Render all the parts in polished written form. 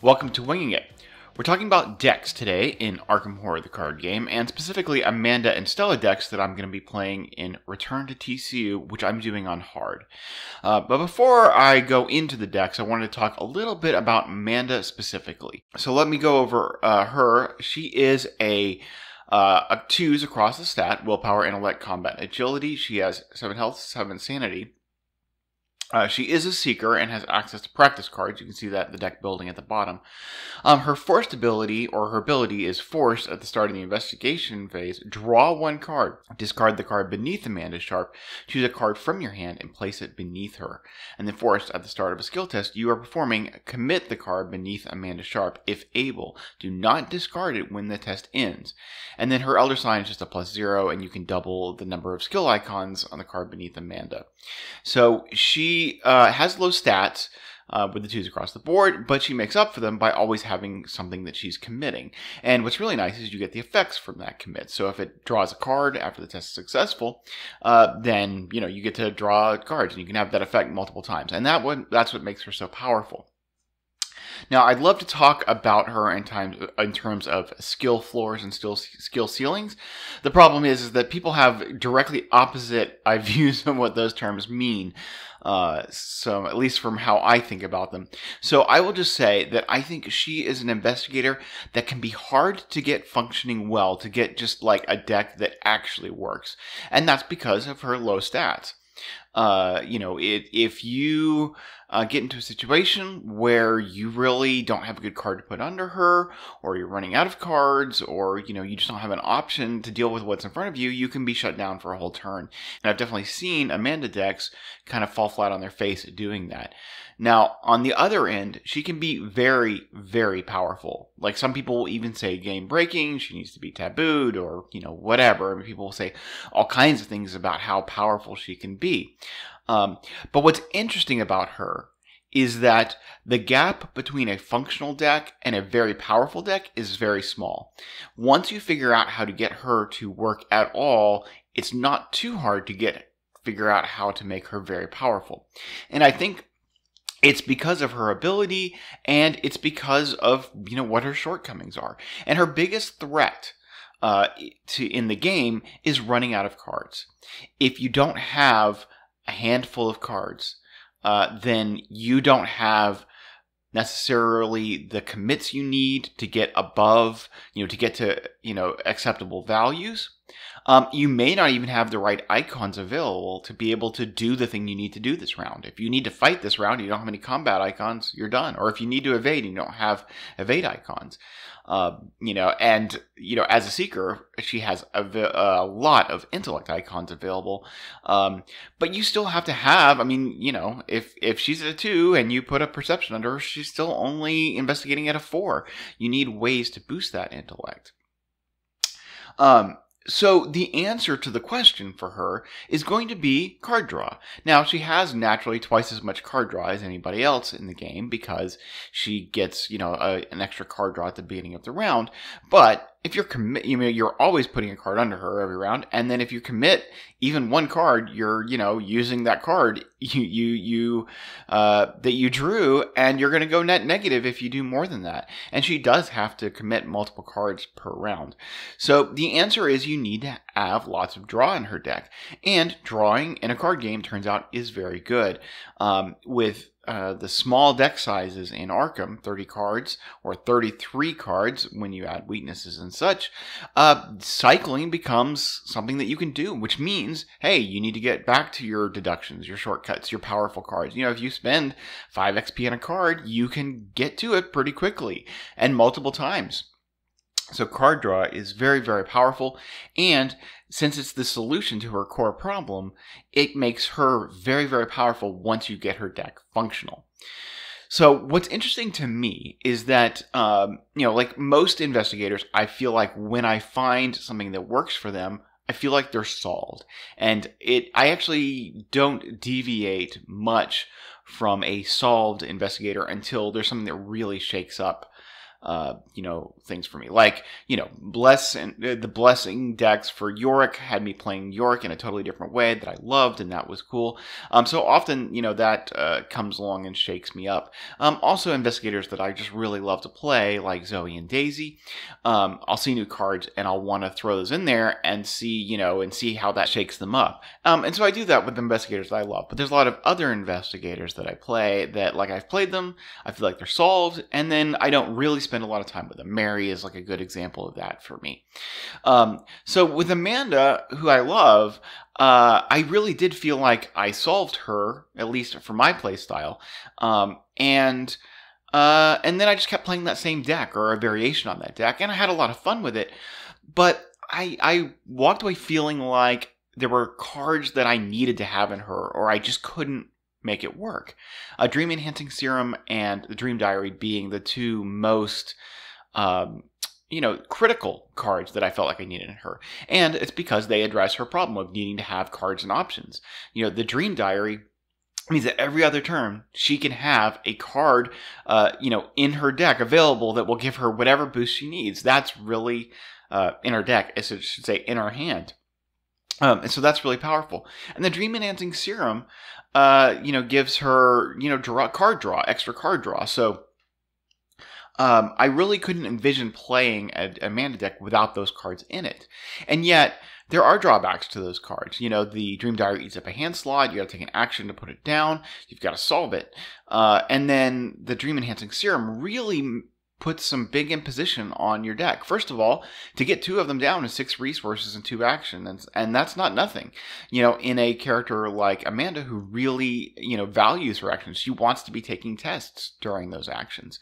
Welcome to Winging It. We're talking about decks today in Arkham Horror, the card game, and specifically Amanda and Stella decks that I'm going to be playing in Return to TCU, which I'm doing on hard. But before I go into the decks, I wanted to talk a little bit about Amanda specifically. So let me go over her. She is a 2s across the stat: willpower, intellect, combat, agility. She has 7 health, 7 sanity. She is a seeker and has access to practice cards. You can see that in the deck building at the bottom. Her forced ability, or her ability, is forced at the start of the investigation phase. Draw 1 card. Discard the card beneath Amanda Sharp. Choose a card from your hand and place it beneath her. And then forced at the start of a skill test you are performing, commit the card beneath Amanda Sharp if able. Do not discard it when the test ends. And then her Elder Sign is just a +0, and you can double the number of skill icons on the card beneath Amanda. So she has low stats with the 2s across the board, but she makes up for them by always having something that she's committing. And what's really nice is you get the effects from that commit. So if it draws a card after the test is successful, then you get to draw cards, and you can have that effect multiple times. And that's what makes her so powerful. Now, I'd love to talk about her in terms of skill floors and skill ceilings. The problem is that people have directly opposite views of what those terms mean. So at least from how I think about them. So I will just say that I think she is an investigator that can be hard to get functioning well, to get just like a deck that actually works. And that's because of her low stats. If you get into a situation where you really don't have a good card to put under her, or you're running out of cards, or you just don't have an option to deal with what's in front of you, you can be shut down for a whole turn. And I've definitely seen Amanda decks kind of fall flat on their face doing that. Now, on the other end, she can be very, very powerful. Like, some people will even say game breaking, she needs to be tabooed, or, whatever. I mean, people will say all kinds of things about how powerful she can be. But what's interesting about her is that the gap between a functional deck and a very powerful deck is very small. Once you figure out how to get her to work at all, it's not too hard to figure out how to make her very powerful. And I think it's because of her ability, and it's because of what her shortcomings are. And her biggest threat in the game is running out of cards. If you don't have a handful of cards, then you don't have necessarily the commits you need to get above, to get to, acceptable values. You may not even have the right icons available to be able to do the thing you need to do this round. If you need to fight this round, you don't have any combat icons, you're done. Or if you need to evade, you don't have evade icons. As a seeker, she has a lot of intellect icons available. But you still have to have, if she's at a 2 and you put a perception under her, she's still only investigating at a 4. You need ways to boost that intellect. So the answer to the question for her is going to be card draw. Now, she has naturally twice as much card draw as anybody else in the game because she gets, an extra card draw at the beginning of the round. But if you're you're always putting a card under her every round, and then if you commit even 1 card, you're using that card that you drew, and you're going to go net negative if you do more than that. And she does have to commit multiple cards per round. So the answer is you need to have lots of draw in her deck, and drawing in a card game turns out is very good. With the small deck sizes in Arkham, 30 cards or 33 cards when you add weaknesses and such, cycling becomes something that you can do, which means, hey, you need to get back to your deductions, your shortcuts, your powerful cards. If you spend 5 XP on a card, you can get to it pretty quickly and multiple times. So card draw is very, very powerful, and since it's the solution to her core problem, it makes her very, very powerful once you get her deck functional. So what's interesting to me is that, like most investigators, I feel like when I find something that works for them, I feel like they're solved. And I actually don't deviate much from a solved investigator until there's something that really shakes up things for me. Like, the Blessing decks for Yorick had me playing Yorick in a totally different way that I loved, and that was cool. So often, that comes along and shakes me up. Also, investigators that I just really love to play, like Zoe and Daisy, I'll see new cards and I'll want to throw those in there and see how that shakes them up. And so I do that with investigators that I love. But there's a lot of other investigators that I play that, like, I've played them, I feel like they're solved, and then I don't really spend a lot of time with them. Mary is like a good example of that for me. So with Amanda, who I love, I really did feel like I solved her, at least for my play style. And then I just kept playing that same deck or a variation on that deck, and I had a lot of fun with it. But I walked away feeling like there were cards that I needed to have in her, or I just couldn't make it work. Dream Enhancing Serum and the Dream Diary being the two most critical cards that I felt like I needed in her. And it's because they address her problem of needing to have cards and options. The Dream Diary means that every other turn she can have a card, in her deck available that will give her whatever boost she needs. That's really in her deck, as I should say, in her hand. And so that's really powerful. And the Dream Enhancing Serum, gives her, extra card draw. So I really couldn't envision playing a Amanda deck without those cards in it. And yet, there are drawbacks to those cards. The Dream Diary eats up a hand slot. You got to take an action to put it down. You've got to solve it. And then the Dream Enhancing Serum really puts some big imposition on your deck. First of all, to get 2 of them down is 6 resources and 2 actions, and that's not nothing. In a character like Amanda, who really, values her actions, she wants to be taking tests during those actions.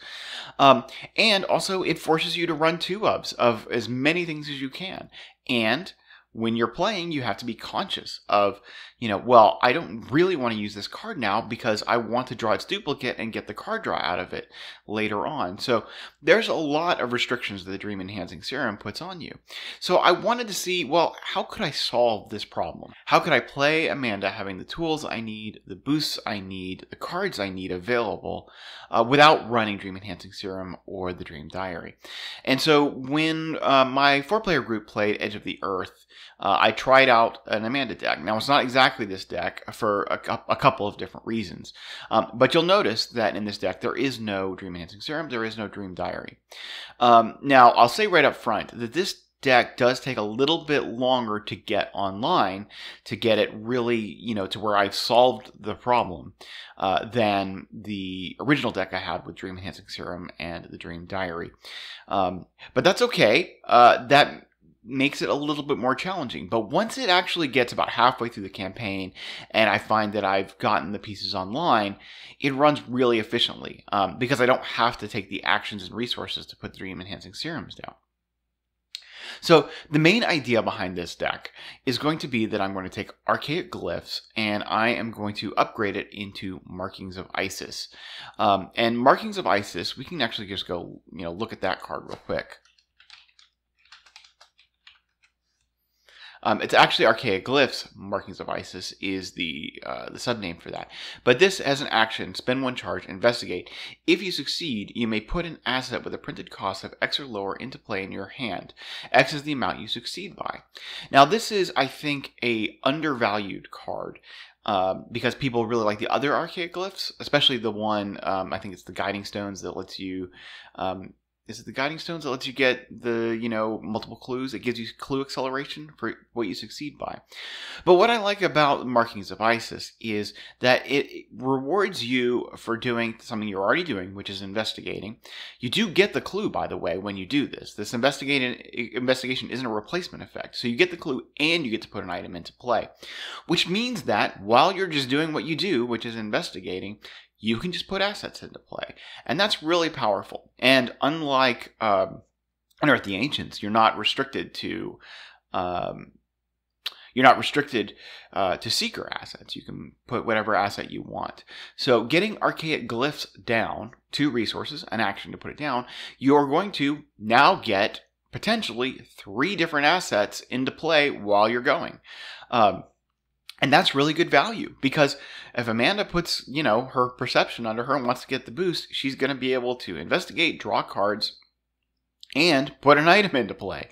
And also, it forces you to run 2 of as many things as you can. And when you're playing, you have to be conscious of, I don't really want to use this card now because I want to draw its duplicate and get the card draw out of it later on. So there's a lot of restrictions that the Dream Enhancing Serum puts on you. So I wanted to see, how could I solve this problem? How could I play Amanda having the tools I need, the boosts I need, the cards I need available without running Dream Enhancing Serum or the Dream Diary? And so when my 4-player group played Edge of the Earth, I tried out an Amanda deck. Now, it's not exactly this deck for a couple of different reasons. But you'll notice that in this deck, there is no Dream Enhancing Serum, there is no Dream Diary. Now, I'll say right up front that this deck does take a little bit longer to get online, to get it really, to where I've solved the problem, than the original deck I had with Dream Enhancing Serum and the Dream Diary. But that's okay. That makes it a little bit more challenging. But once it actually gets about halfway through the campaign and I find that I've gotten the pieces online, it runs really efficiently because I don't have to take the actions and resources to put Dream Enhancing Serums down. So the main idea behind this deck is going to be that I'm going to take Archaic Glyphs and I am going to upgrade it into Markings of Isis. And Markings of Isis, we can actually just go, look at that card real quick. It's actually Archaic Glyphs. Markings of Isis is the subname for that. But this, as an action, spend 1 charge, investigate. If you succeed, you may put an asset with a printed cost of X or lower into play in your hand. X is the amount you succeed by. Now, this is, I think, a undervalued card. Because people really like the other Archaic Glyphs, especially the one, I think it's the Guiding Stones that lets you... Is it the Guiding Stones that lets you get the, multiple clues? It gives you clue acceleration for what you succeed by. But what I like about Markings of Isis is that it rewards you for doing something you're already doing, which is investigating. You do get the clue, by the way, when you do this. This investigation isn't a replacement effect. So you get the clue and you get to put an item into play. Which means that while you're just doing what you do, which is investigating, you can just put assets into play. And that's really powerful. And unlike Unearth the Ancients, you're not restricted to seeker assets. You can put whatever asset you want. So getting Archaic Glyphs down, 2 resources, an action to put it down, you're going to now get potentially 3 different assets into play while you're going. And that's really good value because if Amanda puts, her perception under her and wants to get the boost, she's going to be able to investigate, draw cards, and put an item into play.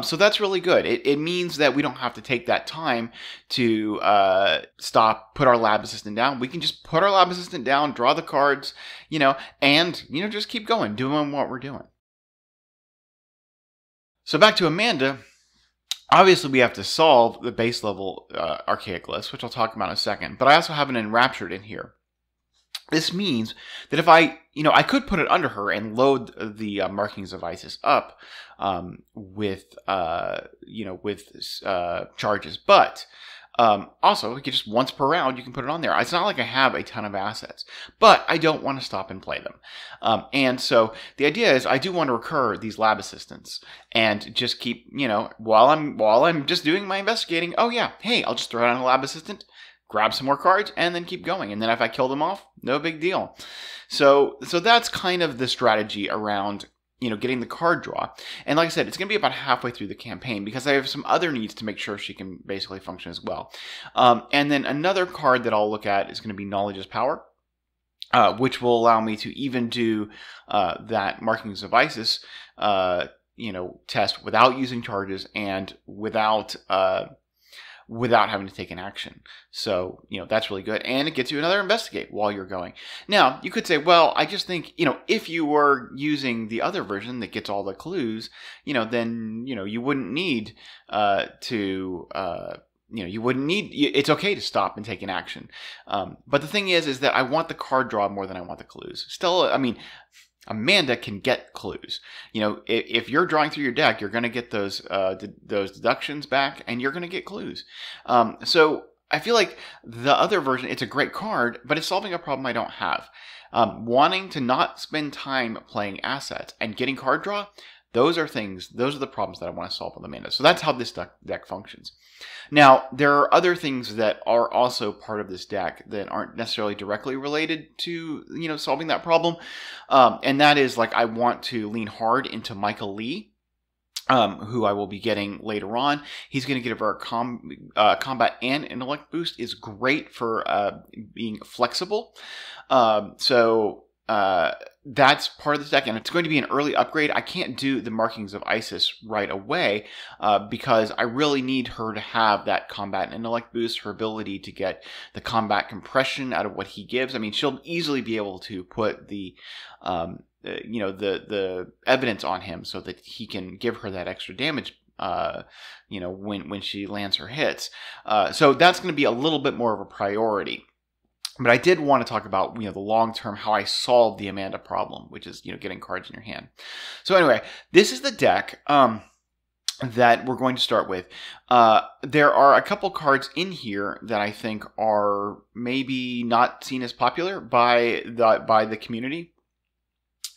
So that's really good. It means that we don't have to take that time to put our lab assistant down. We can just put our lab assistant down, draw the cards, and, just keep going, doing what we're doing. So back to Amanda. Obviously, we have to solve the base level archaic list, which I'll talk about in a second. But I also have an enraptured in here. This means that if I could put it under her and load the markings of Isis up with charges, but also just once per round you can put it on there. It's not like I have a ton of assets, but I don't want to stop and play them, and so the idea is I do want to recur these lab assistants and just keep while I'm just doing my investigating. Oh yeah, hey, I'll just throw down a lab assistant, grab some more cards, and then keep going. And then if I kill them off, no big deal. So that's kind of the strategy around, getting the card draw. And like I said, it's going to be about halfway through the campaign because I have some other needs to make sure she can basically function as well. And then another card that I'll look at is going to be Knowledge is Power, which will allow me to even do that Markings of Isis, test without using charges and without having to take an action. So, that's really good. And it gets you another investigate while you're going. Now, you could say, well, I just think, if you were using the other version that gets all the clues, then, you wouldn't need it's okay to stop and take an action. But the thing is that I want the card draw more than I want the clues. Stella, Amanda can get clues. If you're drawing through your deck, you're going to get those deductions back, and you're going to get clues. So I feel like the other version, it's a great card, but it's solving a problem I don't have. Wanting to not spend time playing assets and getting card draw, those are the problems that I want to solve with Amanda. So that's how this deck functions. Now, there are other things that are also part of this deck that aren't necessarily directly related to, solving that problem. And that is, like, I want to lean hard into Michael Lee, who I will be getting later on. He's going to get a very combat and intellect boost. Is great for being flexible. That's part of this deck, and it's going to be an early upgrade. I can't do the Markings of Isis right away because I really need her to have that combat and intellect boost, her ability to get the combat compression out of what he gives. She'll easily be able to put the evidence on him so that he can give her that extra damage when she lands her hits. So that's going to be a little bit more of a priority. But I did want to talk about, the long-term, how I solved the Amanda problem, which is, getting cards in your hand. So anyway, this is the deck that we're going to start with. There are a couple cards in here that I think are maybe not seen as popular by the community.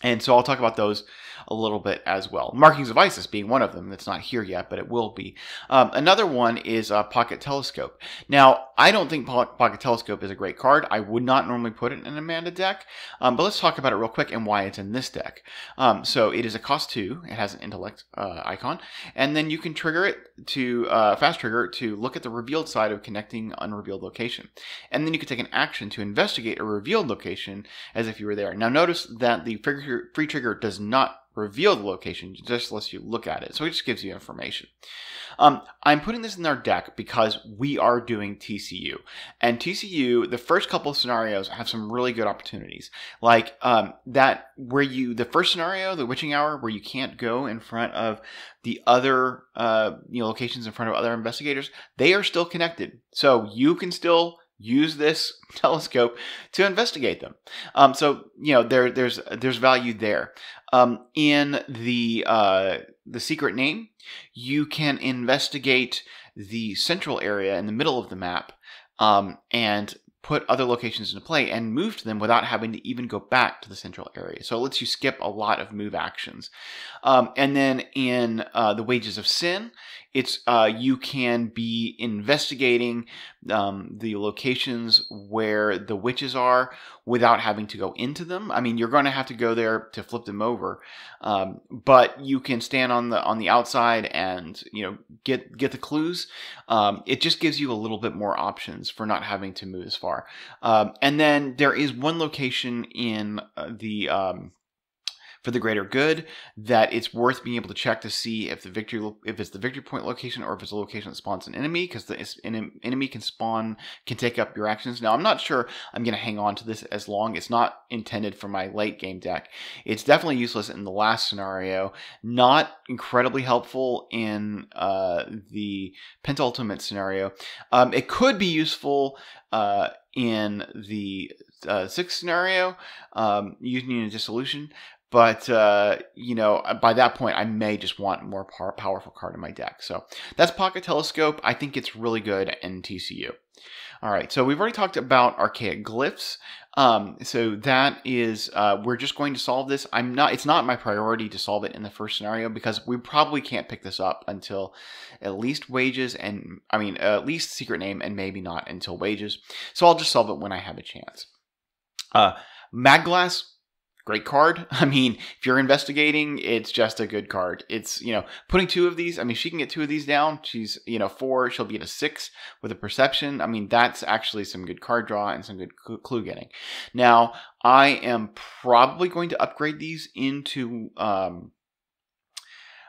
And so I'll talk about those a little bit as well. Markings of Isis being one of them. That's not here yet, but it will be. Another one is Pocket Telescope. Now, I don't think Pocket Telescope is a great card. I would not normally put it in an Amanda deck. But let's talk about it real quick and why it's in this deck. So it is a cost 2. It has an intellect icon. And then you can trigger it to fast trigger to look at the revealed side of connecting unrevealed location. And then you can take an action to investigate a revealed location as if you were there. Now notice that the free trigger does not reveal the location, just lets you look at it. So it just gives you information. I'm putting this in our deck because we are doing TCU. And TCU, the first couple of scenarios have some really good opportunities. Like the first scenario, the witching hour, where you can't go in front of the other locations in front of other investigators, they are still connected. So you can still use this telescope to investigate them. There's value there. In the secret name, you can investigate the central area in the middle of the map and put other locations into play and move to them without having to even go back to the central area. So it lets you skip a lot of move actions. And then in the Wages of Sin, it's you can be investigating the locations where the witches are without having to go into them. You're going to have to go there to flip them over, but you can stand on the outside and get the clues. It just gives you a little bit more options for not having to move as far. And then there is one location in the for the greater good, that it's worth being able to check to see if it's the victory point location or if it's a location that spawns an enemy, because the enemy can take up your actions. Now, I'm not sure I'm going to hang on to this as long. It's not intended for my late game deck. It's definitely useless in the last scenario. Not incredibly helpful in the penultimate scenario. It could be useful in the sixth scenario, using a dissolution. But, you know, by that point, I may just want a more powerful card in my deck. So that's Pocket Telescope. I think it's really good in TCU. All right, so we've already talked about archaic glyphs. So that is, we're just going to solve this. It's not my priority to solve it in the first scenario because we probably can't pick this up until at least Wages at least Secret Name, and maybe not until Wages. So I'll just solve it when I have a chance. Magglass, great card. I mean, if you're investigating, it's just a good card. It's, you know, putting two of these, I mean, she can get two of these down. She's, you know, 4, she'll be at a 6 with a Perception. I mean, that's actually some good card draw and some good clue getting. Now, I am probably going to upgrade these into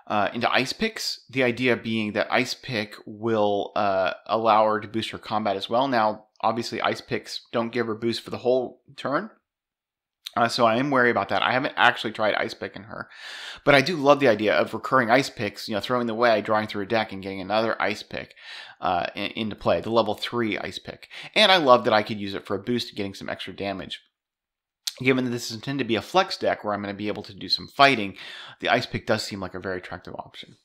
Ice Picks. The idea being that Ice Pick will allow her to boost her combat as well. Now, obviously, Ice Picks don't give her boost for the whole turn. So I am wary about that. I haven't actually tried Ice Picking her. But I do love the idea of recurring Ice Picks, you know, throwing them away, drawing through a deck, and getting another Ice Pick into play, the level 3 Ice Pick. And I love that I could use it for a boost, getting some extra damage. Given that this is intended to be a flex deck where I'm going to be able to do some fighting, the Ice Pick does seem like a very attractive option.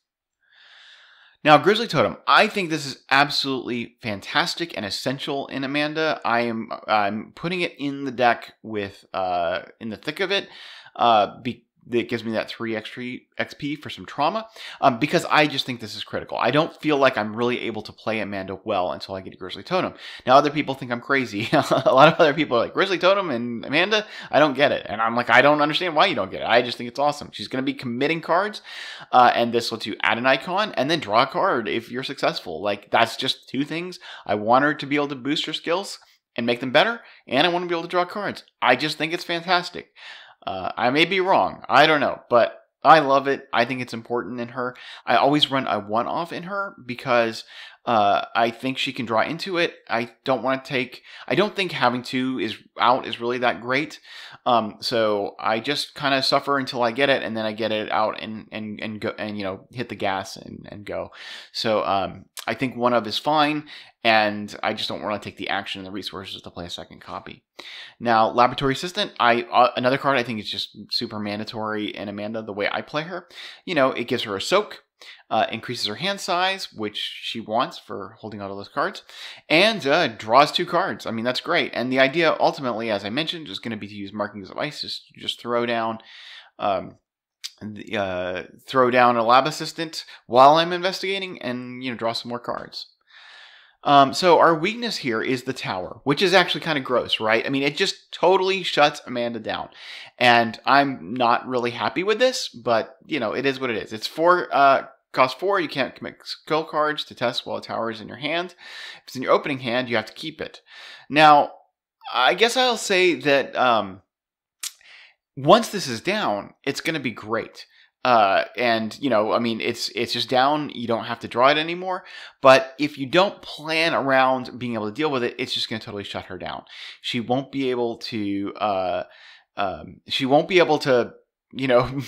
Now, Grizzly Totem, I think this is absolutely fantastic and essential in Amanda. I'm putting it in the deck with in the thick of it. That gives me that 3 extra XP for some trauma, because I just think this is critical. I don't feel like I'm really able to play Amanda well until I get a Grizzly Totem. Now, other people think I'm crazy. A lot of other people are like, Grizzly Totem and Amanda? I don't get it. And I'm like, I don't understand why you don't get it. I just think it's awesome. She's going to be committing cards, and this lets you add an icon and then draw a card if you're successful. Like, that's just 2 things. I want her to be able to boost her skills and make them better, and I want to be able to draw cards. I just think it's fantastic. I may be wrong. I don't know, but I love it. I think it's important in her. I always run a 1-off in her because I think she can draw into it. I don't think having 2 is really that great. So I just kind of suffer until I get it, and then I get it out and go, and, you know, hit the gas and go. So I think 1-of is fine, and I just don't want to take the action and the resources to play a second copy. Now, Laboratory Assistant, another card I think is just super mandatory in Amanda, the way I play her. You know, it gives her a soak, increases her hand size, which she wants for holding all of those cards, and draws 2 cards. I mean, that's great. And the idea, ultimately, as I mentioned, is going to be to use Markings of Ice, just throw down a lab assistant while I'm investigating, and, you know, draw some more cards. So our weakness here is the tower, which is actually kind of gross, right? I mean, it just totally shuts Amanda down, and I'm not really happy with this, but, you know, it is what it is. It's cost 4. You can't commit skill cards to test while a tower is in your hand. If it's in your opening hand, you have to keep it. Now, I guess I'll say that once this is down, it's going to be great. And, you know, I mean, it's just down. You don't have to draw it anymore. But if you don't plan around being able to deal with it, it's just going to totally shut her down. She won't be able to, you know,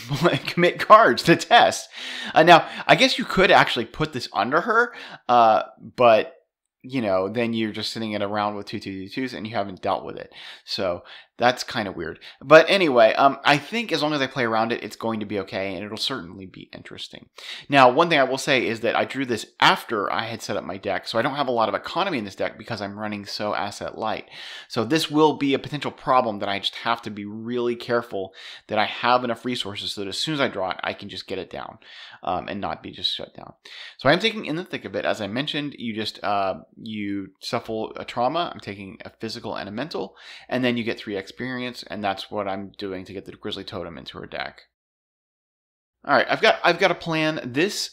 commit cards to test. Now, I guess you could actually put this under her, but, you know, then you're just sitting it around with 2/2/2s and you haven't dealt with it. So that's kind of weird. But anyway, I think as long as I play around it, it's going to be okay, and it'll certainly be interesting. Now, one thing I will say is that I drew this after I had set up my deck, so I don't have a lot of economy in this deck because I'm running so asset light. So this will be a potential problem that I just have to be really careful that I have enough resources so that as soon as I draw it, I can just get it down and not be just shut down. So I'm taking in the thick of it. As I mentioned, you just you shuffle a trauma. I'm taking a physical and a mental, and then you get 3 experience, and that's what I'm doing to get the Grizzly Totem into her deck. All right, I've got a plan. This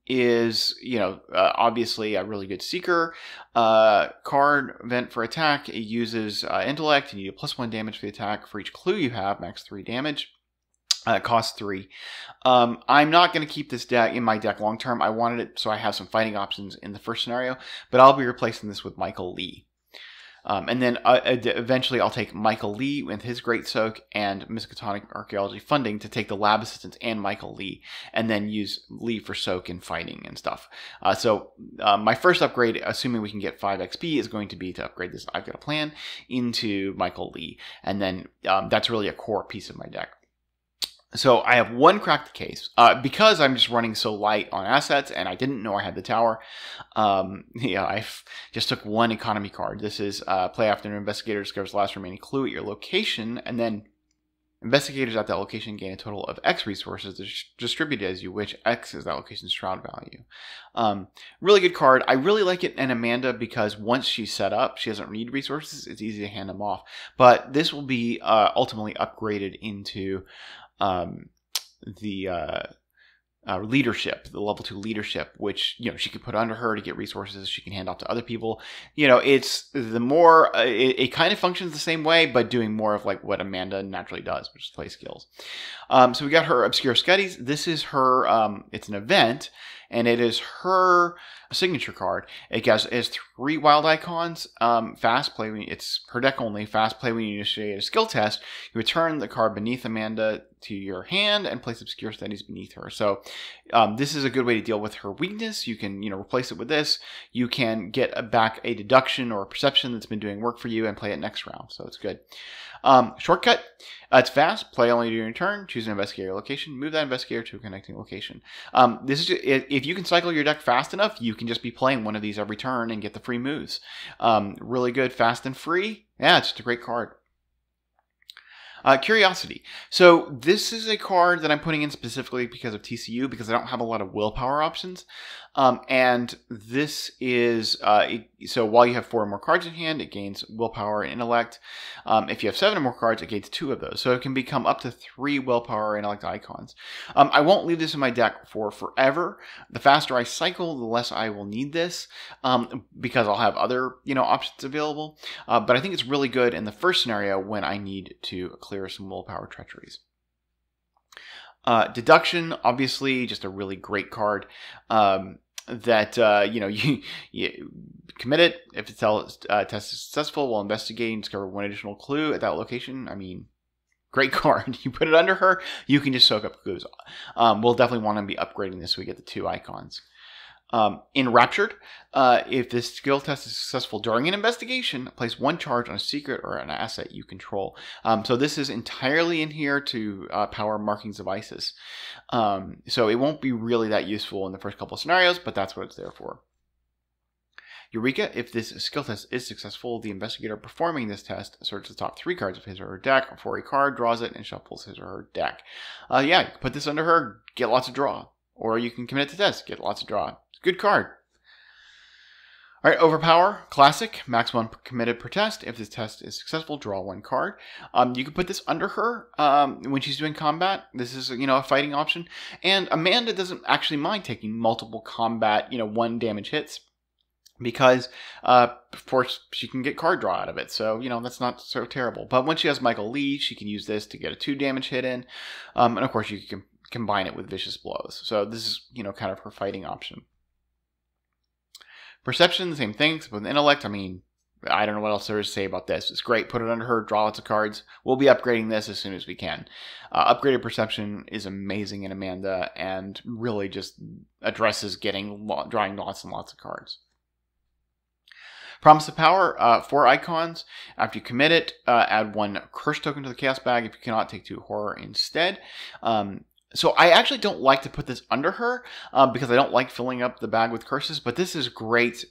is, you know, obviously a really good Seeker card event for attack. It uses intellect, and you get +1 damage for the attack for each clue you have, max 3 damage. It costs 3. I'm not going to keep this deck in my deck long term. I wanted it so I have some fighting options in the first scenario, but I'll be replacing this with Michael Lee. And then eventually I'll take Michael Lee with his Great Soak and Miskatonic Archaeology funding to take the Lab Assistants and Michael Lee, and then use Lee for Soak and fighting and stuff. So my first upgrade, assuming we can get 5 XP, is going to be to upgrade this I've Got a Plan into Michael Lee. And then that's really a core piece of my deck. So I have one cracked case because I'm just running so light on assets, and I didn't know I had the tower. I just took one economy card. This is play after an investigator discovers the last remaining clue at your location, and then investigators at that location gain a total of X resources distributed as you, which X is that location's shroud value. Really good card. I really like it in Amanda because once she's set up, she doesn't need resources. It's easy to hand them off. But this will be ultimately upgraded into the leadership, the level 2 leadership, which, she can put under her to get resources she can hand off to other people. It's the more, it kind of functions the same way, but doing more of like what Amanda naturally does, which is play skills. So we got her Obscure Sketties. This is her, it's an event, and it is her signature card. It has 3 wild icons. Fast play, it's per deck only. Fast play when you initiate a skill test. You return the card beneath Amanda to your hand and place Obscure Studies beneath her. So this is a good way to deal with her weakness. You can replace it with this. You can get back a deduction or a perception that's been doing work for you and play it next round. So it's good. Shortcut. It's fast. Play only during your turn. Choose an investigator location. Move that investigator to a connecting location. This is if you can cycle your deck fast enough, you can just be playing one of these every turn and get the free moves. Really good, fast and free. Yeah, it's just a great card. Curiosity. So this is a card that I'm putting in specifically because of TCU, because I don't have a lot of willpower options. And this is, so while you have 4 or more cards in hand, it gains willpower and intellect. If you have 7 or more cards, it gains 2 of those. So it can become up to 3 willpower and intellect icons. I won't leave this in my deck for forever. The faster I cycle, the less I will need this, because I'll have other, options available. But I think it's really good in the first scenario when I need to clear some willpower treacheries. Deduction, obviously, just a really great card. That you commit it. If the test is successful, we'll investigate and discover 1 additional clue at that location. I mean, great card. You put it under her, you can just soak up clues. We'll definitely want to be upgrading this so we get the 2 icons. Enraptured, if this skill test is successful during an investigation, place 1 charge on a secret or an asset you control. So this is entirely in here to power Markings of Isis. So it won't be really that useful in the first couple of scenarios, but that's what it's there for. Eureka, if this skill test is successful, the investigator performing this test searches the top 3 cards of his or her deck for a card, draws it, and shuffles his or her deck. Yeah, you can put this under her, get lots of draw. Or you can commit it to test, get lots of draw. Good card. All right, Overpower, classic, max 1 committed per test. If this test is successful, draw 1 card. You can put this under her when she's doing combat. This is, a fighting option. And Amanda doesn't actually mind taking multiple combat, 1 damage hits, because, of course, she can get card draw out of it. So, that's not so terrible. But when she has Michael Lee, she can use this to get a 2 damage hit in. And, of course, you can combine it with Vicious Blows. So this is, kind of her fighting option. Perception, the same thing, except with intellect. I mean, I don't know what else there is to say about this. It's great. Put it under her, draw lots of cards. We'll be upgrading this as soon as we can. Upgraded Perception is amazing in Amanda and really just addresses drawing lots and lots of cards. Promise of Power, 4 icons. After you commit it, add 1 curse token to the Chaos bag. If you cannot, take 2 horror instead. So I actually don't like to put this under her because I don't like filling up the bag with curses, but this is great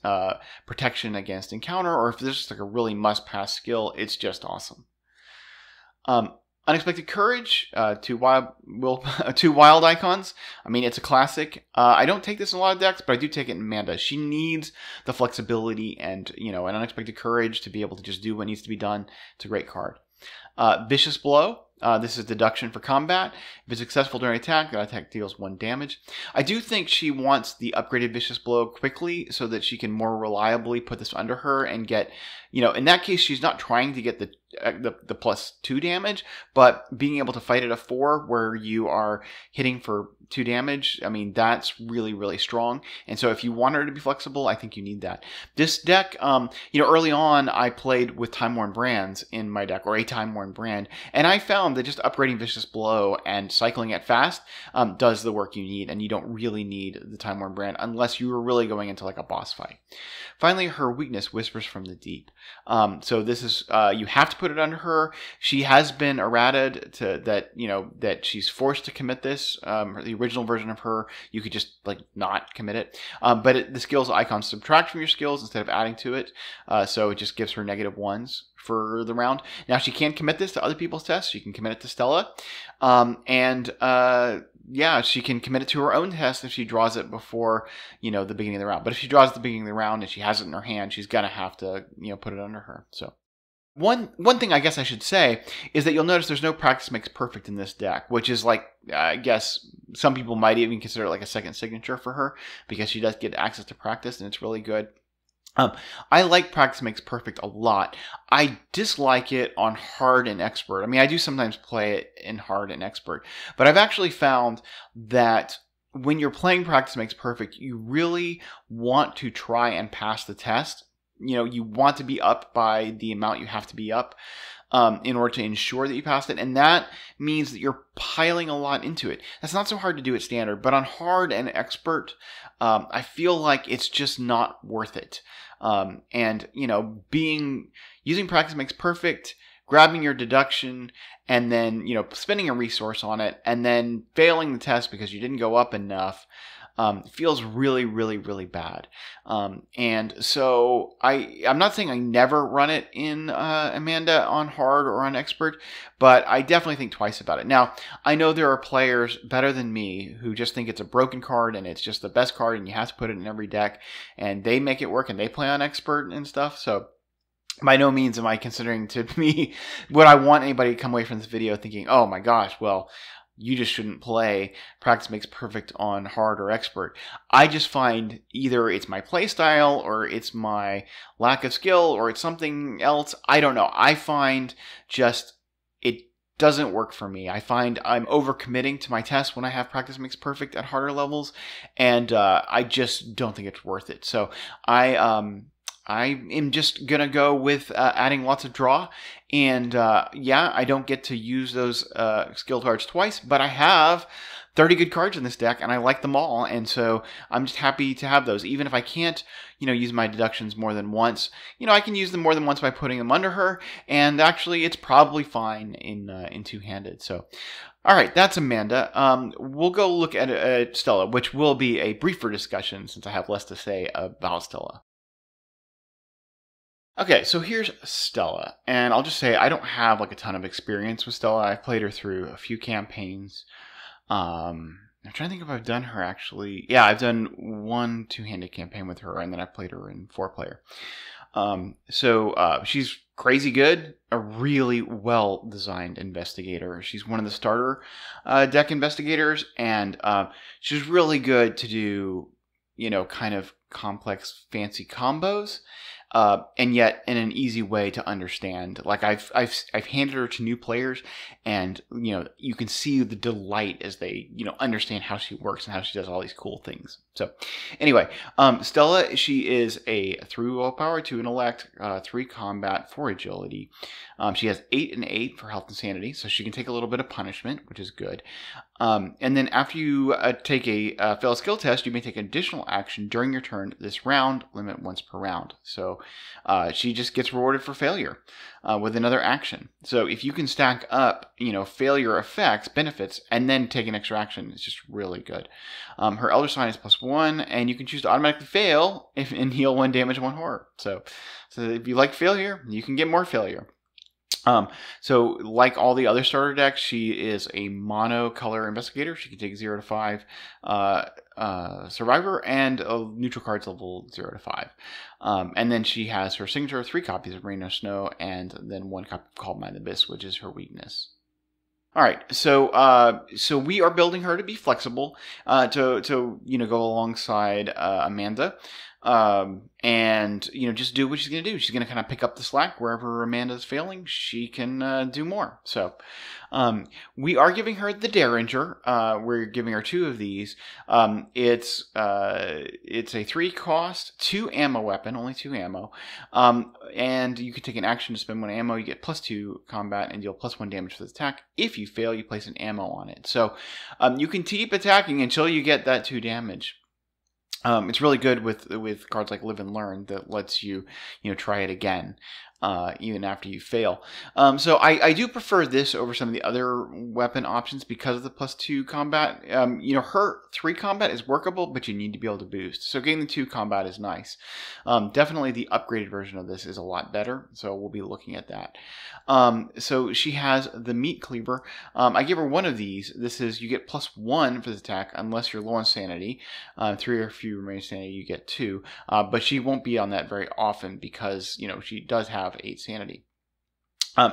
protection against encounter, or if there's just like a really must-pass skill, it's just awesome. Unexpected Courage, 2 wild icons. I mean, it's a classic. I don't take this in a lot of decks, but I do take it in Amanda. She needs the flexibility and, an Unexpected Courage to be able to just do what needs to be done. It's a great card. Vicious Blow. This is deduction for combat. If it's successful during attack, that attack deals 1 damage. I do think she wants the upgraded Vicious Blow quickly so that she can more reliably put this under her and get, in that case, she's not trying to get the +2 damage, but being able to fight at a 4 where you are hitting for 2 damage, I mean, that's really, really strong. And so if you want her to be flexible, I think you need that. This deck, early on, I played with Time-Worn Brands in my deck, or a Time-Worn Brand, and I found that just upgrading Vicious Blow and cycling it fast does the work you need, and you don't really need the Time-Worn Brand unless you were really going into like a boss fight. Finally, her weakness, Whispers from the Deep. So this is, you have to put it under her. She has been errated to that she's forced to commit this. The original version of her, you could just like not commit it. But the skills icons subtract from your skills instead of adding to it. So it just gives her -1s for the round. Now she can commit this to other people's tests. She can commit it to Stella. Yeah, she can commit it to her own test if she draws it before, the beginning of the round. But if she draws at the beginning of the round and she has it in her hand, she's going to have to, put it under her. So one thing I guess I should say is that you'll notice there's no practice makes perfect in this deck, which is like, I guess some people might even consider it like a second signature for her because she does get access to practice and it's really good. I like Practice Makes Perfect a lot. I dislike it on Hard and Expert. I mean, I do sometimes play it in Hard and Expert, but I've actually found that when you're playing Practice Makes Perfect, you really want to try and pass the test. You want to be up by the amount you have to be up in order to ensure that you passed it, and that means that you're piling a lot into it. That's not so hard to do at Standard, but on Hard and Expert, I feel like it's just not worth it. And using Practice Makes Perfect, grabbing your deduction, and then spending a resource on it, and then failing the test because you didn't go up enough, feels really, really, really bad. And so I'm not saying I never run it in Amanda on Hard or on Expert, but I definitely think twice about it. Now, I know there are players better than me who just think it's a broken card and it's just the best card and you have to put it in every deck, and they make it work and they play on Expert and stuff. So by no means am I considering to me would I want anybody to come away from this video thinking, oh my gosh, well, you just shouldn't play Practice Makes Perfect on Hard or Expert. I just find either it's my play style or it's my lack of skill or it's something else. I don't know. I find just it doesn't work for me. I find I'm overcommitting to my test when I have Practice Makes Perfect at harder levels, and I just don't think it's worth it. So I am just going to go with adding lots of draw. And yeah, I don't get to use those skill cards twice, but I have 30 good cards in this deck, and I like them all. And so I'm just happy to have those. Even if I can't, use my deductions more than once, I can use them more than once by putting them under her. And actually, it's probably fine in two-handed. So, all right, that's Amanda. We'll go look at Stella, which will be a briefer discussion since I have less to say about Stella. Okay, so here's Stella, and I'll just say I don't have like a ton of experience with Stella. I've played her through a few campaigns. I'm trying to think if I've done her actually. Yeah, I've done one two-handed campaign with her, and then I played her in 4-player. So she's crazy good, a really well-designed investigator. She's one of the starter deck investigators, and she's really good to do, kind of complex, fancy combos. And yet in an easy way to understand. Like I've handed her to new players, and you can see the delight as they understand how she works and how she does all these cool things. So anyway, Stella, she is a 3 willpower, 2 intellect, 3 combat, 4 agility. She has 8 and 8 for health and sanity, so she can take a little bit of punishment, which is good. And then after you take a fail skill test, you may take an additional action during your turn this round, limit once per round. So she just gets rewarded for failure with another action. So if you can stack up, failure effects, benefits, and then take an extra action, it's just really good. Her Elder Sign is +1, and you can choose to automatically fail and heal 1 damage, 1 horror. So if you like failure, you can get more failure. So like all the other starter decks, she is a mono color investigator. She can take 0 to 5 survivor and neutral cards level 0 to 5. And then she has her signature 3 copies of Rain or Snow, and then 1 copy called Mind the Abyss, which is her weakness. All right, so we are building her to be flexible, to go alongside Amanda, and just do what she's gonna do. She's gonna kind of pick up the slack wherever Amanda's failing. She can do more. So we are giving her the Derringer. We're giving her 2 of these. It's a 3 cost, 2 ammo weapon, only 2 ammo, and you can take an action to spend 1 ammo. You get +2 combat and deal +1 damage for this attack. If you fail, you place an ammo on it. So you can keep attacking until you get that 2 damage. It's really good with cards like Live and Learn that lets you try it again even after you fail. So I do prefer this over some of the other weapon options because of the +2 combat. Her 3 combat is workable, but you need to be able to boost. So getting the 2 combat is nice. Definitely the upgraded version of this is a lot better. So we'll be looking at that. So she has the Meat Cleaver. I give her 1 of these. This is, you get +1 for this attack unless you're low on sanity. 3 or few remaining sanity, you get 2. But she won't be on that very often because she does have 8 sanity.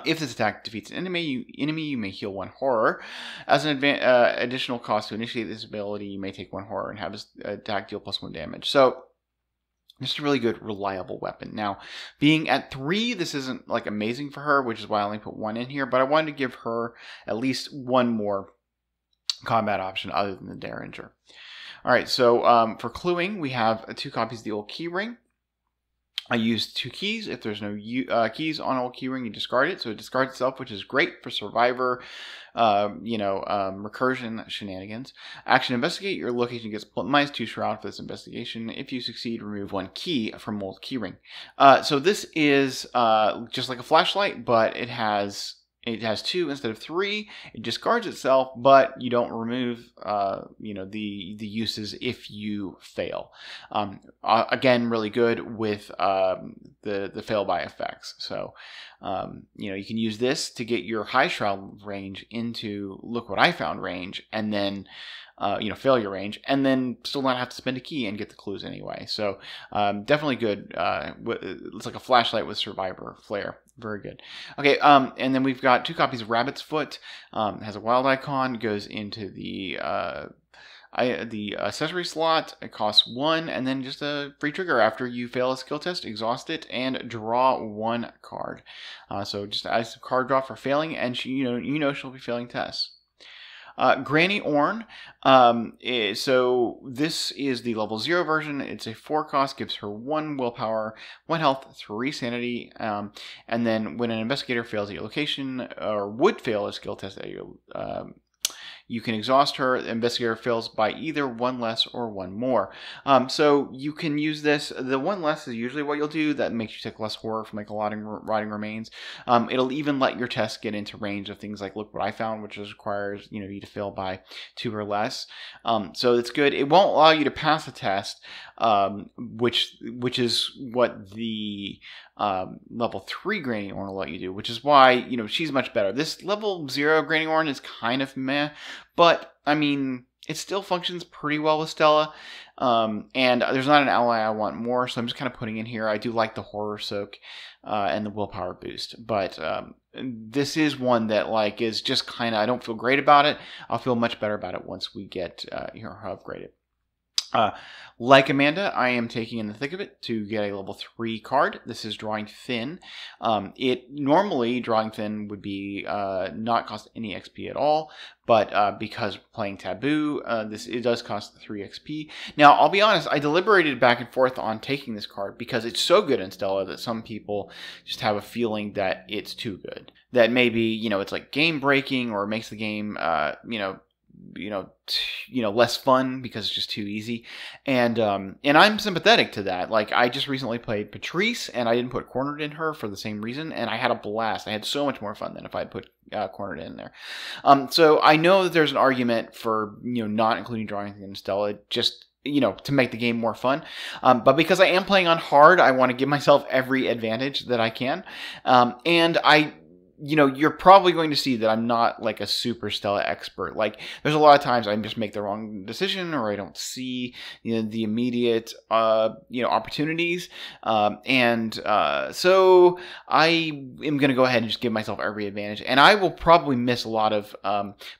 If this attack defeats an enemy, you may heal 1 horror. As an additional cost to initiate this ability, you may take 1 horror and have this attack deal +1 damage. So just a really good, reliable weapon. Now, being at 3, this isn't like amazing for her, which is why I only put 1 in here. But I wanted to give her at least 1 more combat option other than the Derringer. All right, so for cluing, we have 2 copies of the old keyring. I use 2 keys. If there's no keys on old keyring, you discard it. So it discards itself, which is great for survivor, recursion shenanigans. Action investigate. Your location gets -2 shroud for this investigation. If you succeed, remove 1 key from old keyring. So this is just like a flashlight, but it has 2 instead of 3. It discards itself, but you don't remove, the uses if you fail. Again, really good with the fail by effects. So, you can use this to get your high shroud range into look what I found range, and then failure range, and then still not have to spend a key and get the clues anyway. So definitely good. It's like a flashlight with survivor flare. Very good. Okay, and then we've got 2 copies of Rabbit's Foot. It has a wild icon, goes into the accessory slot. It costs 1, and then just a free trigger after you fail a skill test, exhaust it, and draw 1 card. So just as a card draw for failing, and she'll be failing tests. Granny Orn, so this is the level 0 version. It's a 4 cost, gives her 1 willpower, 1 health, 3 sanity, and then when an investigator fails at your location, or would fail a skill test at your you can exhaust her. The investigator fails by either 1 less or 1 more. So you can use this. The 1 less is usually what you'll do. That makes you take less horror from like a rotting remains. It'll even let your test get into range of things like Look What I Found, which requires you to fail by 2 or less. So it's good. It won't allow you to pass a test, which is what the level 3 Granny Orn will let you do, which is why she's much better. This level 0 Granny Orn is kind of meh, but I mean it still functions pretty well with Stella, and there's not an ally I want more, so I'm just kind of putting in here. I do like the horror soak and the willpower boost, but this is one that is just kind of, I don't feel great about it. I'll feel much better about it once we get her upgraded. Like Amanda, I am taking in the thick of it to get a level 3 card. This is Drawing Thin. Normally, Drawing Thin would be not cost any XP at all, but because playing Taboo, it does cost 3 XP. Now, I'll be honest, I deliberated back and forth on taking this card because it's so good in Stella that some people just have a feeling that it's too good. That maybe, it's like game breaking, or makes the game, less fun because it's just too easy, and I'm sympathetic to that. I just recently played Patrice, and I didn't put Cornered in her for the same reason, and I had a blast. I had so much more fun than if I had put Cornered in there. So I know that there's an argument for not including Drawing in Stella, just to make the game more fun. But because I am playing on hard, I want to give myself every advantage that I can, and I you're probably going to see that I'm not like a super Stella expert. Like, there's a lot of times I just make the wrong decision, or I don't see the immediate opportunities, so I am going to go ahead and just give myself every advantage, and I will probably miss a lot of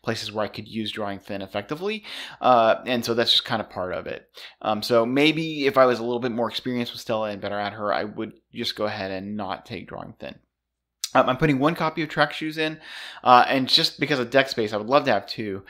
places where I could use drawing thin effectively, and so that's just kind of part of it. So maybe if I was a little bit more experienced with Stella and better at her, I would just go ahead and not take drawing thin. I'm putting 1 copy of Track Shoes in, and just because of deck space, I would love to have 2.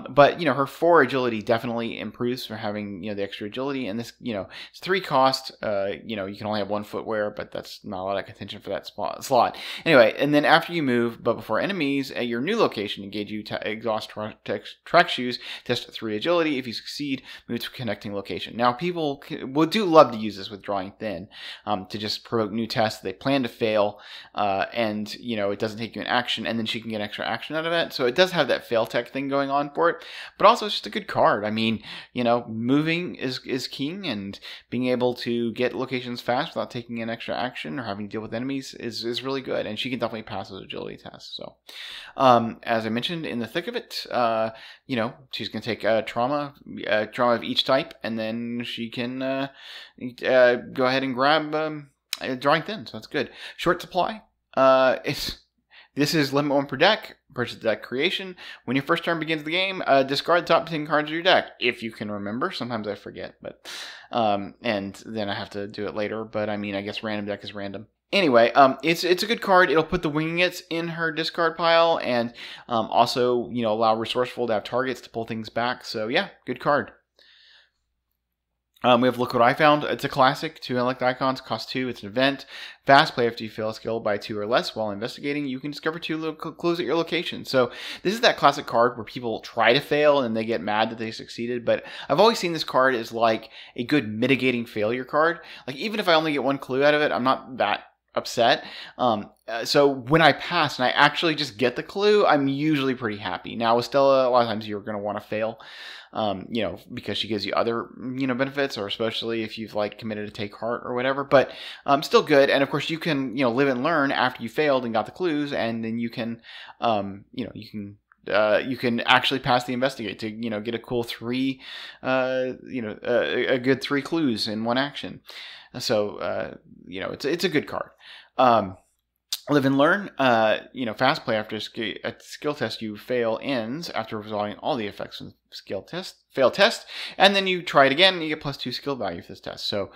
But her 4 agility definitely improves for having the extra agility, and this it's 3 cost. You can only have 1 footwear, but that's not a lot of contention for that slot. Anyway, and then after you move, but before enemies at your new location engage you, exhaust Track Shoes, test 3 agility. If you succeed, move to a connecting location. Now, people do love to use this with drawing thin to just provoke new tests they plan to fail, and it doesn't take you an action, and then she can get extra action out of it. So it does have that fail tech thing going on for it, but also it's just a good card. I mean, moving is king, and being able to get locations fast without taking an extra action or having to deal with enemies is really good, and she can definitely pass those agility tests. So as I mentioned, in the thick of it, she's going to take a trauma of each type, and then she can go ahead and grab drawing thin, so that's good. Short supply. This is limit 1 per deck. Purchase deck creation. When your first turn begins the game, discard the top 10 cards of your deck, if you can remember. Sometimes I forget, but and then I have to do it later. But I mean, I guess random deck is random. Anyway, it's a good card. It'll put the Winging It's in her discard pile, and also allow Resourceful to have targets to pull things back. So yeah, good card. We have Look What I Found. It's a classic. 2 elect icons, cost 2. It's an event. Fast play after you fail a skill by 2 or less. While investigating, you can discover 2 clues at your location. So this is that classic card where people try to fail and they get mad that they succeeded. But I've always seen this card as like a good mitigating failure card. Like, even if I only get 1 clue out of it, I'm not that upset. So when I pass and I actually just get the clue, I'm usually pretty happy. Now with Stella, a lot of times you're going to want to fail, because she gives you other, benefits, or especially if you've like committed to take heart or whatever, but still good. And of course you can, live and learn after you failed and got the clues, and then you can, you can actually pass the investigate to, get a cool 3, a good 3 clues in 1 action. So, it's a good card. Live and learn. Fast play after a skill test you fail ends after resolving all the effects of the fail test, and then you try it again and you get +2 skill value for this test. So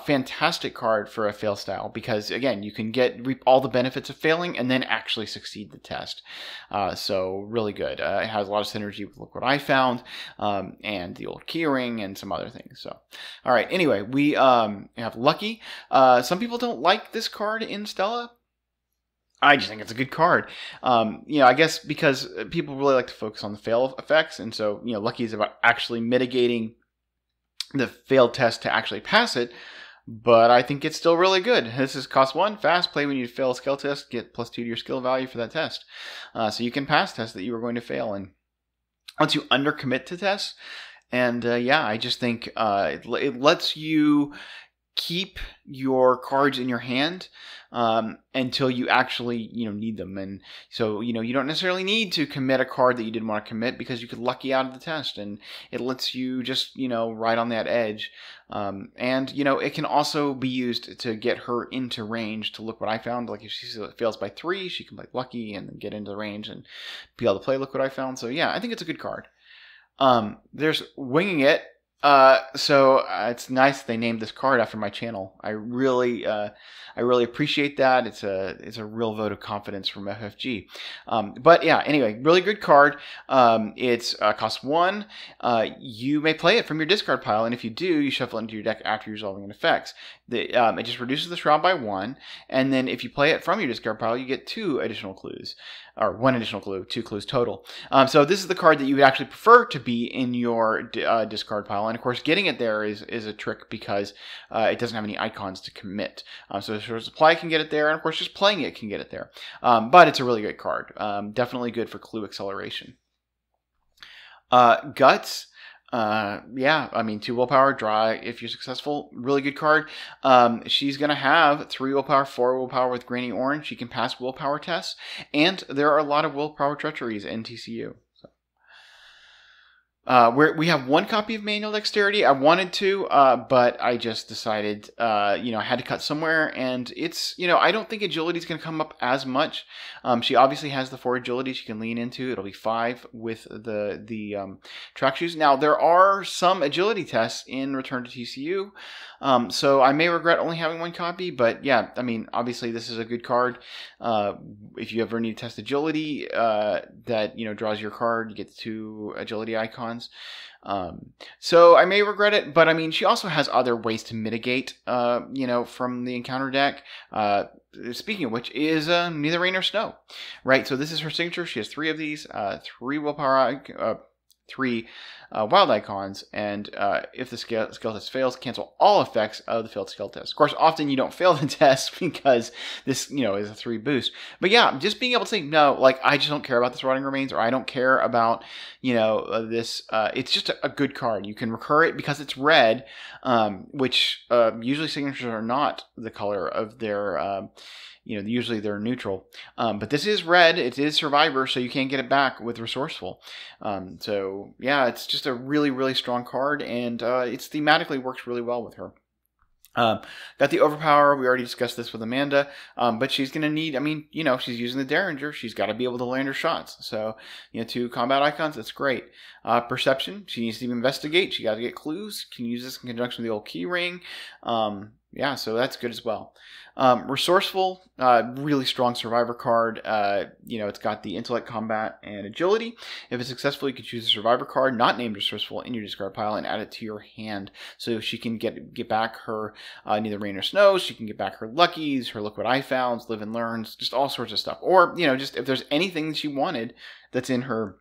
fantastic card for a fail style, because again, you can reap all the benefits of failing and then actually succeed the test. So really good. It has a lot of synergy with Look What I Found, and the old keyring and some other things. So all right, anyway, we have Lucky. Some people don't like this card in Stella. I just think it's a good card. I guess because people really like to focus on the fail effects, and so Lucky is about actually mitigating the failed test to actually pass it. But I think it's still really good. This is cost 1, fast play when you fail a skill test, get +2 to your skill value for that test. So you can pass tests that you were going to fail, and once you undercommit to tests, and I just think it lets you keep your cards in your hand until you actually need them. And so you don't necessarily need to commit a card that you didn't want to commit, because you could lucky out of the test, and it lets you just ride on that edge. And it can also be used to get her into range to Look What I Found. Like if she fails by 3, she can play Lucky and then get into the range and be able to play Look What I Found. So yeah, I think it's a good card. There's Winging It. So it's nice they named this card after my channel. I really appreciate that. It's a real vote of confidence from FFG. But yeah, anyway, really good card. It's cost 1. You may play it from your discard pile, and if you do, you shuffle it into your deck after resolving an effects. It just reduces the shroud by 1, and then if you play it from your discard pile, you get 2 additional clues. Or 1 additional clue, 2 clues total. So this is the card that you would actually prefer to be in your discard pile. And of course, getting it there is a trick, because it doesn't have any icons to commit. So Short Supply can get it there, and of course, just playing it can get it there. But it's a really good card. Definitely good for clue acceleration. Guts. Yeah, I mean, 2 willpower, draw if you're successful. Really good card. She's going to have 3 willpower, 4 willpower with Granny Orange. She can pass willpower tests, and there are a lot of willpower treacheries in TCU. We have 1 copy of Manual Dexterity. I wanted to, but I just decided, I had to cut somewhere, and it's, I don't think Agility is going to come up as much. She obviously has the 4 Agility she can lean into. It'll be 5 with the track shoes. Now, there are some Agility tests in Return to TCU, so I may regret only having 1 copy, but yeah, I mean, obviously this is a good card. If you ever need to test Agility, that, draws your card, you get 2 Agility icons. So I may regret it, but I mean, she also has other ways to mitigate, from the encounter deck. Speaking of which, is Neither Rain nor Snow, right? So this is her signature. She has 3 of these, 3 willpower, 3 wild icons, and if the skill test fails, cancel all effects of the failed skill test. Of course, often you don't fail the test because this, is a 3 boost. But yeah, just being able to say, no, like, I just don't care about this Rotting Remains, or I don't care about, this. It's just a good card. You can recur it because it's red, which usually signatures are not the color of their... usually they're neutral. But this is red. It is Survivor, so you can't get it back with Resourceful. So, yeah, it's just a really, really strong card, and it's thematically works really well with her. Got the Overpower. We already discussed this with Amanda, but she's going to need, she's using the Derringer. She's got to be able to land her shots. So, 2 combat icons, that's great. Perception, she needs to investigate. She got to get clues. Can use this in conjunction with the old key ring. Yeah, so that's good as well. Resourceful, really strong Survivor card. It's got the Intellect, Combat, and Agility. If it's successful, you can choose a Survivor card not named Resourceful in your discard pile and add it to your hand. So she can get back her Neither Rain nor Snow. She can get back her Luckies, her Look What I Found, Live and Learns, just all sorts of stuff. Or, just if there's anything that she wanted that's in her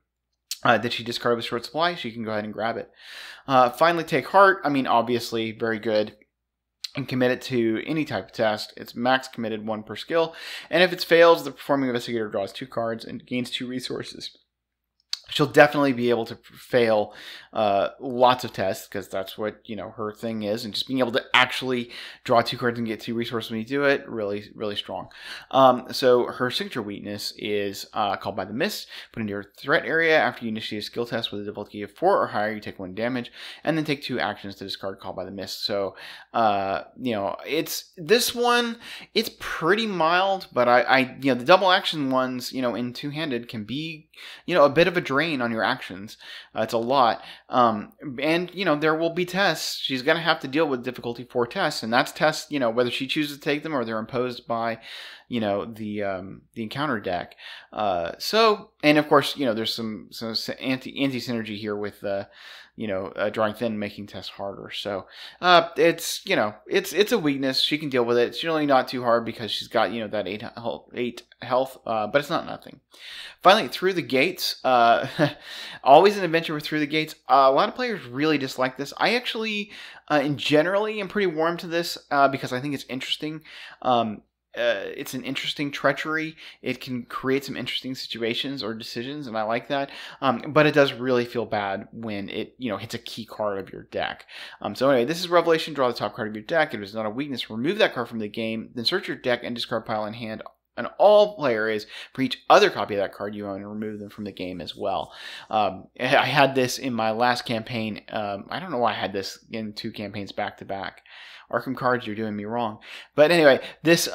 that she discarded with short supply, she can go ahead and grab it. Finally, Take Heart. Obviously, very good. And commit it to any type of test. It's max committed 1 per skill. And if it fails, the performing investigator draws 2 cards and gains 2 resources. She'll definitely be able to fail lots of tests because that's what, her thing is. And just being able to actually draw 2 cards and get 2 resources when you do it, really, really strong. So her signature weakness is Called by the Mist. Put into your threat area after you initiate a skill test with a difficulty of 4 or higher, you take 1 damage. And then take 2 actions to discard Called by the Mist. So, this one, it's pretty mild. But the double action ones, in two-handed can be, a bit of a drain on your actions. It's a lot. And, there will be tests. She's going to have to deal with difficulty 4 tests. And that's tests, whether she chooses to take them or they're imposed by, the encounter deck. And of course, there's some anti-synergy here with, drawing thin, making tests harder. So, it's a weakness. She can deal with it. It's really not too hard because she's got, that 8 health, but it's not nothing. Finally, Through the Gates. Always an adventure with Through the Gates. A lot of players really dislike this. I actually, in generally, am pretty warm to this because I think it's interesting. It's an interesting treachery. It can create some interesting situations or decisions, and I like that. But it does really feel bad when it, hits a key card of your deck. So anyway, this is Revelation. Draw the top card of your deck. If it is not a weakness, remove that card from the game. Then search your deck and discard pile in hand on all player areas for each other copy of that card you own and remove them from the game as well. I had this in my last campaign. I don't know why I had this in 2 campaigns back to back. Arkham cards, you're doing me wrong. But anyway, this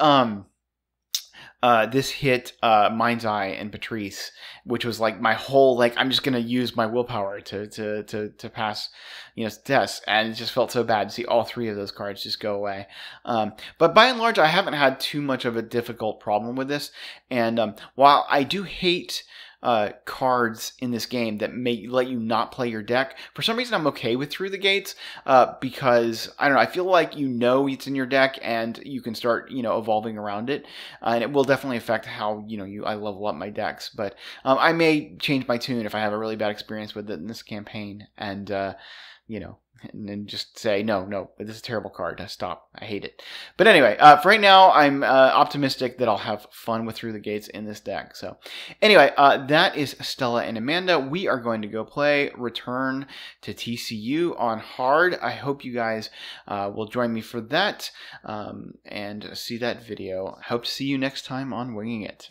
hit Mind's Eye and Patrice, which was like my whole, I'm just gonna use my willpower to pass, tests, and it just felt so bad to see all 3 of those cards just go away. But by and large, I haven't had too much of a difficult problem with this, and while I do hate cards in this game that may let you not play your deck, for some reason I'm okay with Through the Gates because I don't know, I feel like it's in your deck and you can start evolving around it, and it will definitely affect how I level up my decks. But I may change my tune if I have a really bad experience with it in this campaign, and you know, and then just say, no, this is a terrible card. Stop. I hate it. But anyway, for right now, I'm optimistic that I'll have fun with Through the Gates in this deck. So anyway, that is Stella and Amanda. We are going to go play Return to TCU on hard. I hope you guys will join me for that and see that video. I hope to see you next time on Winging It.